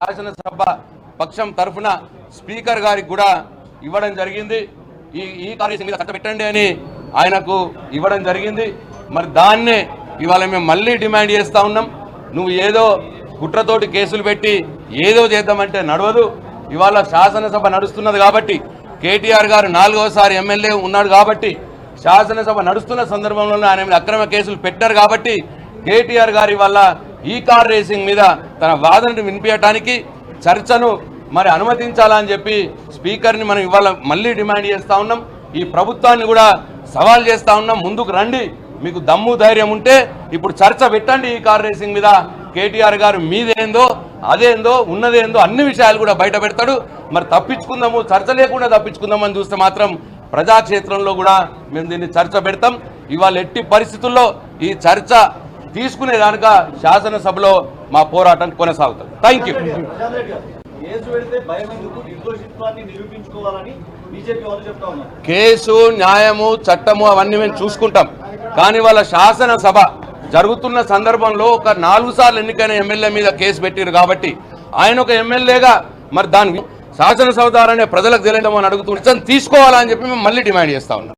శాసనసభ పక్షం తరఫున స్పీకర్ గారికి కూడా ఇవ్వడం జరిగింది. ఈ కార్యక్రమం మీద కట్టబెట్టండి అని ఆయనకు ఇవ్వడం జరిగింది. మరి దాన్నే ఇవాళ మేము మళ్ళీ డిమాండ్ చేస్తూ ఉన్నాం. నువ్వు ఏదో కుట్రతోటి కేసులు పెట్టి ఏదో చేద్దామంటే నడవదు. ఇవాళ శాసనసభ నడుస్తున్నది కాబట్టి, కేటీఆర్ గారు 4వసారి ఎమ్మెల్యే ఉన్నాడు కాబట్టి, శాసనసభ నడుస్తున్న సందర్భంలో ఆయన మీద అక్రమ కేసులు పెట్టారు కాబట్టి, కేటీఆర్ గారి వల్ల ఈ కార్ రేసింగ్ మీద తన వాదనను వినిపించడానికి చర్చను మరి అనుమతించాలని చెప్పి స్పీకర్ని మనం ఇవాళ మళ్ళీ డిమాండ్ చేస్తూ ఉన్నాం. ఈ ప్రభుత్వాన్ని కూడా సవాల్ చేస్తూ ఉన్నాం. ముందుకు రండి, మీకు దమ్ము ధైర్యం ఉంటే ఇప్పుడు చర్చ పెట్టండి ఈ కార్ రేసింగ్ మీద. కేటీఆర్ గారు మీదేందో అదేందో ఉన్నదేందో అన్ని విషయాలు కూడా బయట పెడతాడు. మరి తప్పించుకుందాము, చర్చ లేకుండా తప్పించుకుందామని చూస్తే మాత్రం ప్రజాక్షేత్రంలో కూడా మేము దీన్ని చర్చ పెడతాం. ఇవాళ ఎట్టి పరిస్థితుల్లో ఈ చర్చ తీసుకునేదానిక శాసనసభలో మా పోరాటం కొనసాగుతుంది. Thank you. కేసు, న్యాయము, చట్టము అవన్నీ మేము చూసుకుంటాం. కానీ వాళ్ళ శాసనసభ జరుగుతున్న సందర్భంలో ఒక 4 సార్లు ఎన్నికైన ఎమ్మెల్యే మీద కేసు పెట్టారు కాబట్టి, ఆయన ఒక ఎమ్మెల్యేగా మరి దాన్ని శాసనసభ ద్వారానే ప్రజలకు తెలియడం అని అడుగుతూ తీసుకోవాలని చెప్పి మేము మళ్ళీ డిమాండ్ చేస్తా ఉన్నాం.